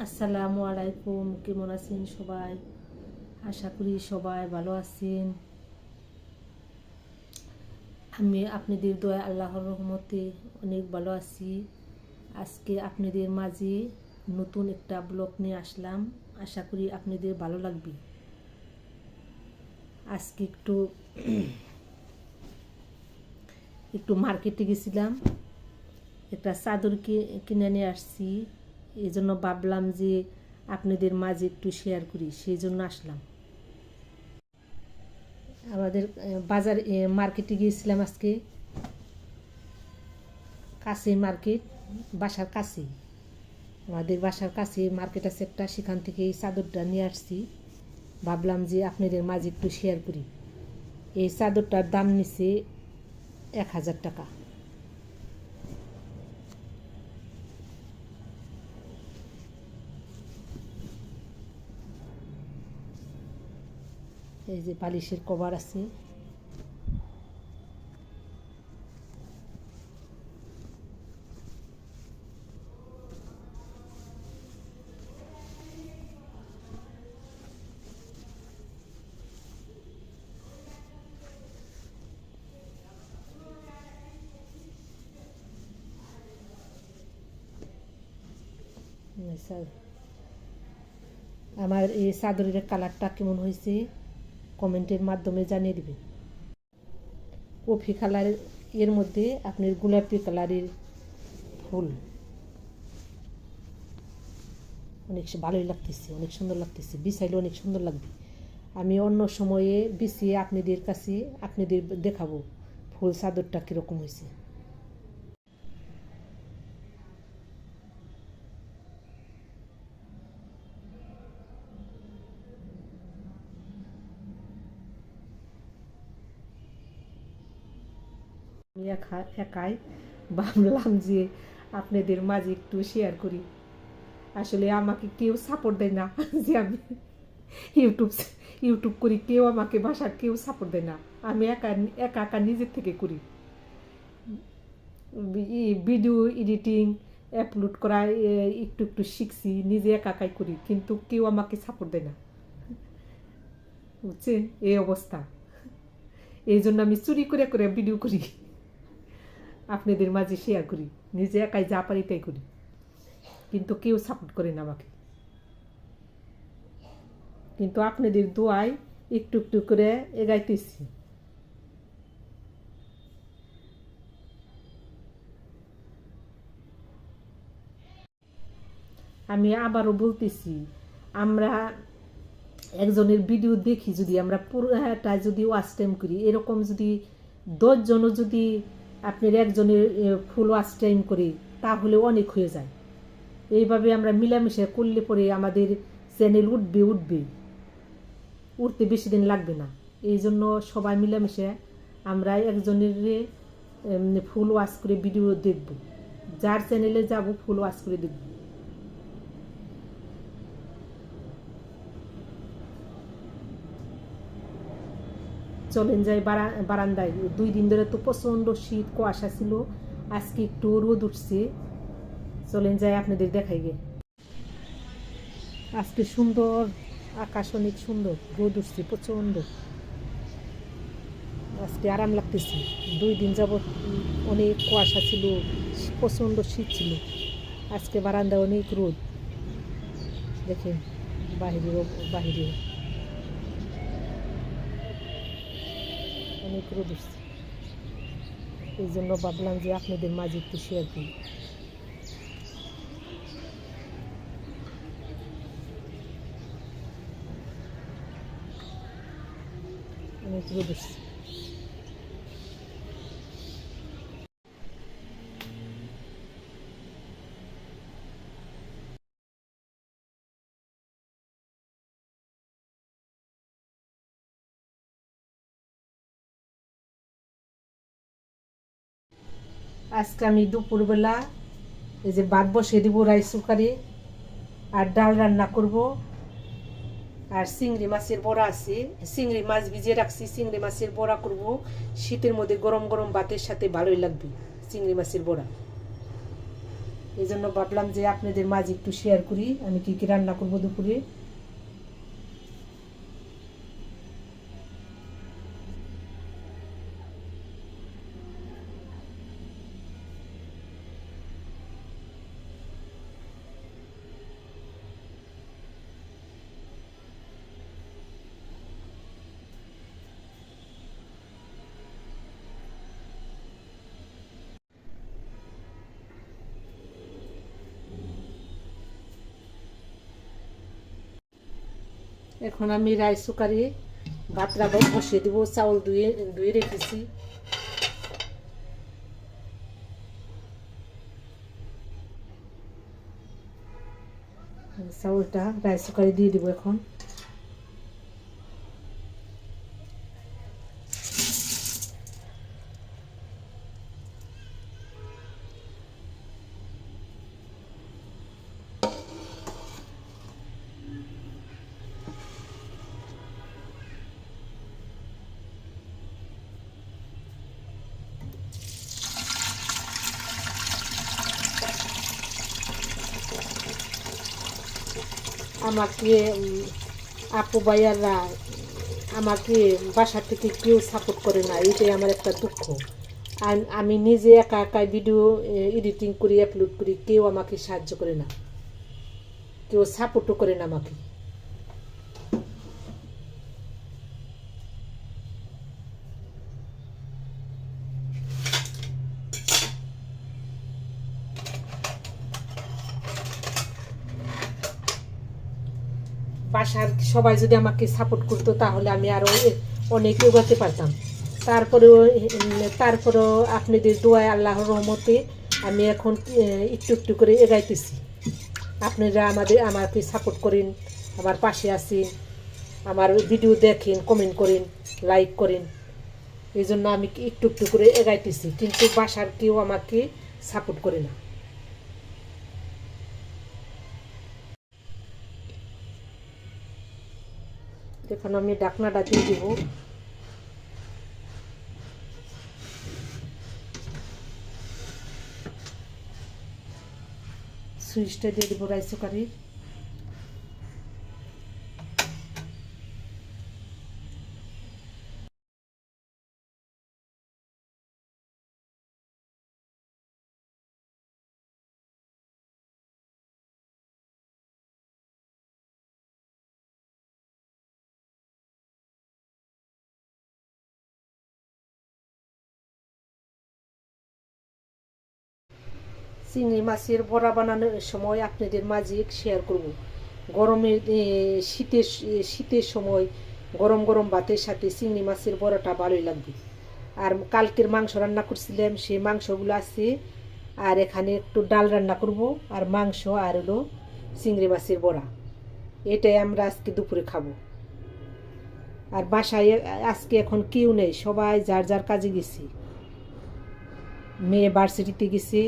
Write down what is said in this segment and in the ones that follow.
আসসালামু আলাইকুম। কেমন আছেন সবাই? আশা করি সবাই ভালো আছেন। আমি আপনাদের দয়া আল্লাহর রহমতে অনেক ভালো আছি। আজকে আপনাদের মাঝে নতুন একটা ব্লগ নিয়ে আসলাম। আশা করি আপনাদের ভালো লাগবে। আজকে একটু মার্কেটে গেছিলাম, একটা চাদর কিনে নিয়ে আসছি। এই জন্য ভাবলাম যে আপনাদের মাঝে একটু শেয়ার করি, সেই জন্য আসলাম। আমাদের মার্কেটে গিয়েছিলাম আজকে, কাছে মার্কেট, বাসার কাছে, আমাদের বাসার কাছে মার্কেট আছে একটা, সেখান থেকে এই চাদরটা নিয়ে আসছি। ভাবলাম যে আপনাদের মাঝে একটু শেয়ার করি। এই চাদরটার দাম নিছে 1000 টাকা। এই যে বালিশের কভার আছে, আমার এই চাদরের কালারটা কেমন হয়েছে কমেন্টের মাধ্যমে জানিয়ে দেবেন। কফি কালার, এর মধ্যে আপনার গোলাপি কালারের ফুল, অনেক ভালোই লাগতেছে, অনেক সুন্দর লাগতেছে, বিছাইলে অনেক সুন্দর লাগবে। আমি অন্য সময়ে বিছিয়ে আপনাদের কাছে দেখাবো ফুল চাদরটা কীরকম হয়েছে। আমি একাই ভাবলাম যে আপনাদের মাঝে একটু শেয়ার করি। আসলে আমাকে কেউ সাপোর্ট দেয় না যে আমি ইউটিউব ইউটিউব করি, কেউ আমাকে বাসার কেউ সাপোর্ট দেয় না। আমি একা একা নিজের থেকে করি। ভিডিও এডিটিং আপলোড করা একটু একটু শিখছি, নিজে একাই করি, কিন্তু কেউ আমাকে সাপোর্ট দেয় না, বুঝছেন? এই অবস্থা। এই জন্য আমি চুরি করে করে ভিডিও করি, আপনাদের মাঝে শেয়ার করি, নিজে একাই যা পারি তাই করি, কিন্তু কেউ সাপোর্ট করে না আমাকে। কিন্তু আপনাদের দোয়ায় একটু একটু করে এগাইতেছি। আমি আবারও বলতেছি, আমরা একজনের ভিডিও দেখি, যদি আমরা পুরোটা যদি ওয়াচ টাইম করি, এরকম যদি 10 জনও যদি আপনার একজনের ফুল ওয়াচ টাইম করি, তাহলে অনেক হয়ে যায়। এইভাবে আমরা মিলামিশা করলে পরে আমাদের চ্যানেল উঠতে বেশি দিন লাগবে না। এই জন্য সবাই মিলামিশা আমরা একজনের ফুল ওয়াচ করে ভিডিও দেখব, যার চ্যানেলে যাব ফুল ওয়াচ করে দেখব। চলেন যাই বারান্দায়। 2 দিন ধরে তো প্রচণ্ড শীত, কুয়াশা ছিল, আজকে একটু রোদ উঠছে। চলেন যাই আপনাদের দেখাই গে। আজকে সুন্দর আকাশ, অনেক সুন্দর, রোদ উঠছে প্রচণ্ড, আজকে আরাম লাগতেছে। 2 দিন যাবৎ অনেক কুয়াশা ছিল, প্রচণ্ড শীত ছিল। আজকে বারান্দায় অনেক রোদ, দেখেন বাহিরে অনেক রোদ উঠছে। এই জন্য ভাবলাম যে আপনাদের মাঝে একটু শেয়ার করি। অনেক রোদ উঠছে। আজকে আমি দুপুরবেলা এই যে ভাত বসিয়ে দেবো, রাইস কুকারে, আর ডাল রান্না করব। আর চিংড়ি মাছের বড়া আছে, চিংড়ি মাছ ভিজিয়ে রাখছি, চিংড়ি মাছের বড়া করব। শীতের মধ্যে গরম গরম ভাতের সাথে ভালোই লাগবে চিংড়ি মাছের বড়া। এই জন্য ভাবলাম যে আপনাদের মাঝে একটু শেয়ার করি আমি কি কি রান্না করবো দুপুরে। এখন আমি রাইস কুকারে ভাতটা বসিয়ে দেবো, চাউল ধুয়ে ধুয়ে রেখেছি। চাউলটা রাইস কুকারে দিয়ে দেবো এখন। আমাকে আপু ভাইয়ারা আমাকে বাসা থেকে কেউ সাপোর্ট করে না, এটাই আমার একটা দুঃখ। আর আমি নিজে একা একাই ভিডিও এডিটিং করি, আপলোড করি, কেউ আমাকে সাহায্য করে না, কেউ সাপোর্টও করে না আমাকে। বাসার সবাই যদি আমাকে সাপোর্ট করতো তাহলে আমি আরও অনেক এগোতে পারতাম। তারপরেও আপনাদের দোয়ায় আল্লাহর রহমতে আমি এখন একটু একটু করে এগাইতেছি। আপনারা আমাকে সাপোর্ট করেন, আমার পাশে আছেন, আমার ভিডিও দেখেন, কমেন্ট করেন, লাইক করেন, এই জন্য আমি একটু একটু করে এগাইতেছি, কিন্তু বাসার কেউ আমাকে সাপোর্ট করে না। এখন আমি ঢাকনাটা দিয়ে দেবো। সুইচটা দিয়ে দেবো রাইস কুকারে। চিংড়ি মাছের বড়া বানানোর সময় আপনাদের মাঝে শেয়ার করব। গরমের শীতের সময় গরম গরম ভাতের সাথে চিংড়ি মাছের বড়াটা ভালোই লাগবে। আর কালকের মাংস রান্না করছিলাম, সেই মাংসগুলো আছে, আর এখানে একটু ডাল রান্না করব, আর মাংস, আর হলো চিংড়ি মাছের বড়া। এটাই আমরা আজকে দুপুরে খাবো। আর বাসায় আজকে এখন কেউ নেই, সবাই যার যার কাজে গেছে, মেয়ে ভার্সিটিতে গেছে।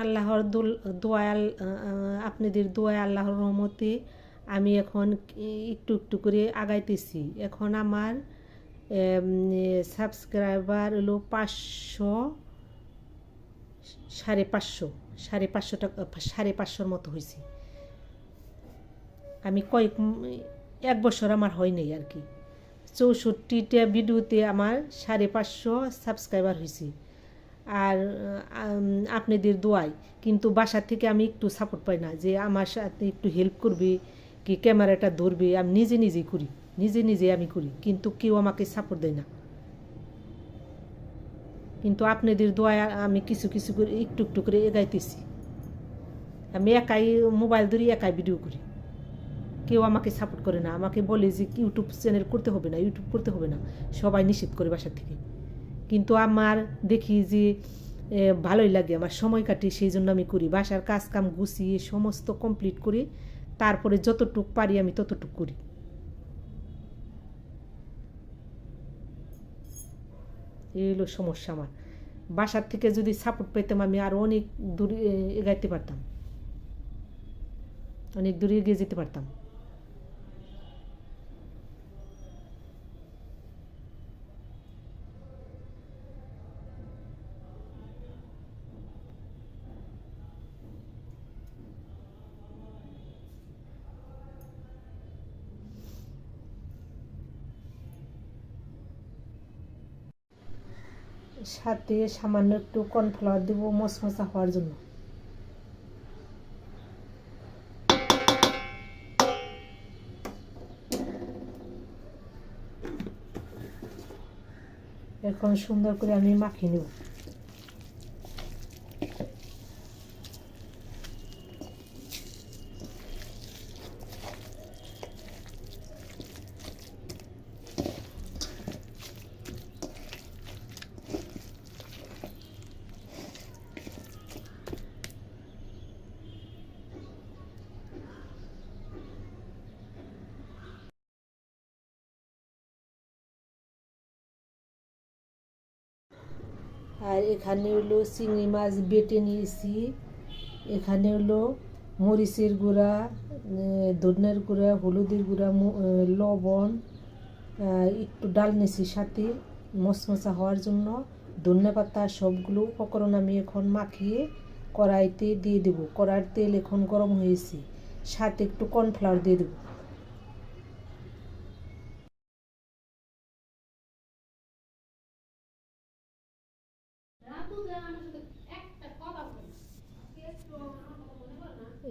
আল্লাহর দোয়ায় আপনাদের দোয়ায় আল্লাহর রহমতে আমি এখন একটু একটু করে আগাইতেছি। এখন আমার সাবস্ক্রাইবার হলো 500, 550 টাকা, 550 মতো হয়েছে। আমি এক বছর আমার হয় নাই আর কি। 64টা ভিডিওতে আমার 550 সাবস্ক্রাইবার হয়েছে। আর আপনাদের দোয়ায় কিন্তু বাসার থেকে আমি একটু সাপোর্ট পাই না, যে আমার সাথে একটু হেল্প করবে, কি ক্যামেরাটা ধরবে। আমি নিজে করি, নিজে আমি করি, কিন্তু কেউ আমাকে সাপোর্ট দেয় না। কিন্তু আপনাদের দোয়ায় আমি কিছু কিছু করে একটু একটু করে এগাইতেছি। আমি একাই মোবাইল ধরি, একাই ভিডিও করি, কেউ আমাকে সাপোর্ট করে না, আমাকে বলে যে ইউটিউব চ্যানেল করতে হবে না, ইউটিউব করতে হবে না, সবাই নিষেধ করে বাসা থেকে। কিন্তু আমার দেখি যে ভালোই লাগে, আমার সময় কাটে, সেই জন্য আমি করি। বাসার কাজ কাম গুছিয়ে সমস্ত কমপ্লিট করি, তারপরে যতটুক পারি আমি ততটুক করি। এই হলো সমস্যা আমার। বাসার থেকে যদি সাপোর্ট পেতাম আমি আরও অনেক দূরে এগাইতে পারতাম, অনেক দূরে এগিয়ে যেতে পারতাম। সাথে সামান্য একটু কর্নফ্লাওয়ার দেবো মশমশা হওয়ার জন্য। এখন সুন্দর করে আমি মাখিয়ে নেব। আর এখানে হলো চিংড়ি মাছ বেটে নিয়েছি, এখানে হলো মরিচের গুঁড়া, ধনের গুঁড়া, হলুদের গুঁড়া, লবণ, একটু ডাল নিয়েছি সাথে মশমশা হওয়ার জন্য, ধনে পাতা, সবগুলো উপকরণ আমি এখন মাখিয়ে কড়াইতে দিয়ে দেবো। কড়াইয়ের তেল এখন গরম হয়েছে, সাথে একটু কর্নফ্লাওয়ার দিয়ে দেবো।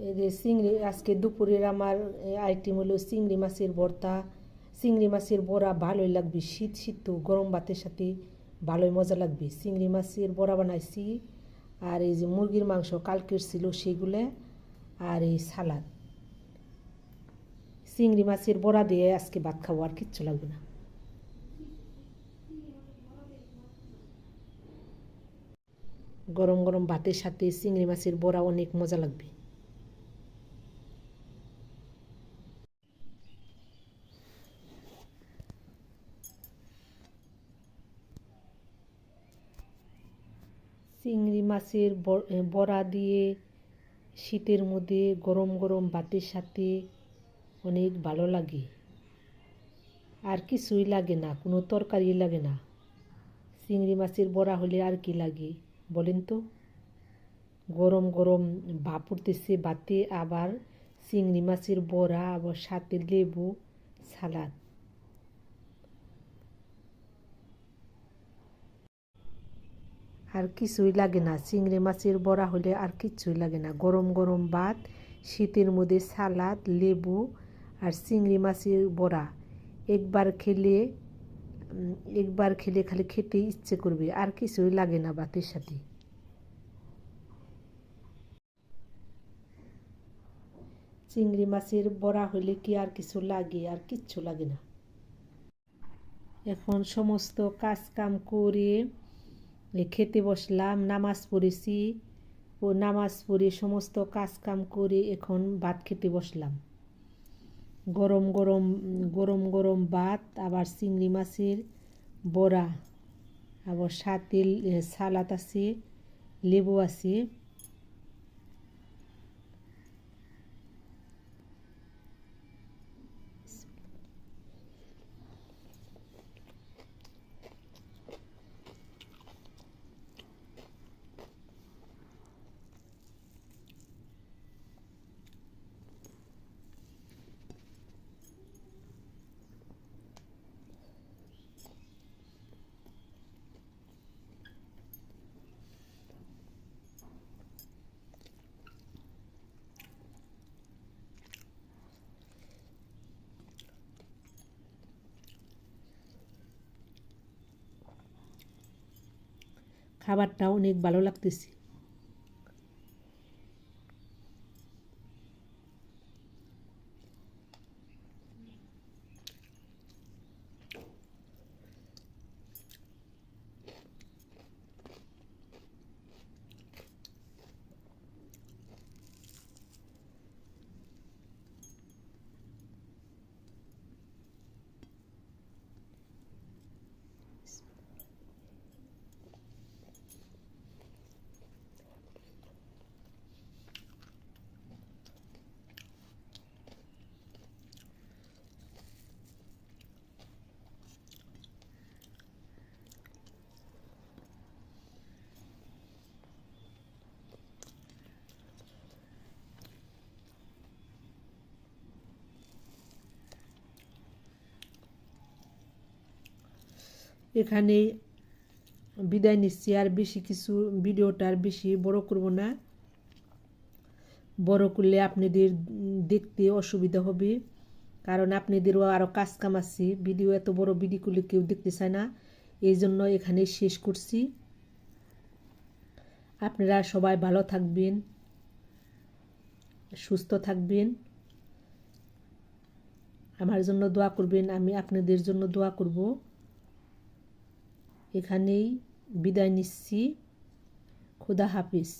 এই যে চিংড়ি, আজকে দুপুরের আমার আইটেম হলো চিংড়ি মাছের ভর্তা, চিংড়ি মাছের বড়া। ভালোই লাগবে, শীত শীত তো গরম ভাতের সাথে ভালোই মজা লাগবে। চিংড়ি মাছের বড়া বানাইছি, আর এই যে মুরগির মাংস কালকের ছিল সেগুলো, আর এই সালাদ। চিংড়ি মাছের বড়া দিয়ে আজকে ভাত খাবো, আর কিচ্ছু লাগবে না। গরম গরম ভাতের সাথে চিংড়ি মাছের বড়া অনেক মজা লাগবে। চিংড়ি মাছের বড়া দিয়ে শীতের মধ্যে গরম গরম ভাতের সাথে অনেক ভালো লাগে, আর কিছুই লাগে না, কোনো তরকারি লাগে না। চিংড়ি মাছের বড়া হলে আর কি লাগে বলেন তো? গরম গরম ভাপ উঠতেছে ভাতে, আবার চিংড়ি মাছের বড়া, আবার সাথে লেবু, সালাদ। আর কিছুই লাগে না, চিংড়ি মাছের বড়া হলে আর কিচ্ছুই লাগে না। গরম গরম ভাত, শীতের মধ্যে সালাদ, লেবু আর চিংড়ি মাছের বড়া, একবার খেলে খালি খেতে ইচ্ছে করবে, আর কিছুই লাগে না ভাতের সাথে। চিংড়ি মাছের বড়া হলে কি আর কিছু লাগে? আর কিচ্ছু লাগে না। এখন সমস্ত কাজ কাম করে খেতে বসলাম, নামাজ পড়েছি, ও নামাজ পড়ে সমস্ত কাজ কাম করে এখন ভাত খেতে বসলাম। গরম গরম গরম ভাত, আবার চিংড়ি মাছের বড়া, আবার সাথে সালাদ আছে, লেবু আছে। খাবারটা অনেক ভালো লাগতেছে। এখানেই বিদায় নিচ্ছি। আর বেশি কিছু ভিডিওটা আর বেশি বড় করব না, বড় করলে আপনাদের দেখতে অসুবিধা হবে, কারণ আপনাদেরও আরও কাজ কাম আছে। ভিডিও এত বড় ভিডিও করলে কেউ দেখতে চায় না, এই জন্য এখানে শেষ করছি। আপনারা সবাই ভালো থাকবেন, সুস্থ থাকবেন, আমার জন্য দোয়া করবেন, আমি আপনাদের জন্য দোয়া করব। এখানেই বিদায় নিচ্ছি। খুদা হাফিজ।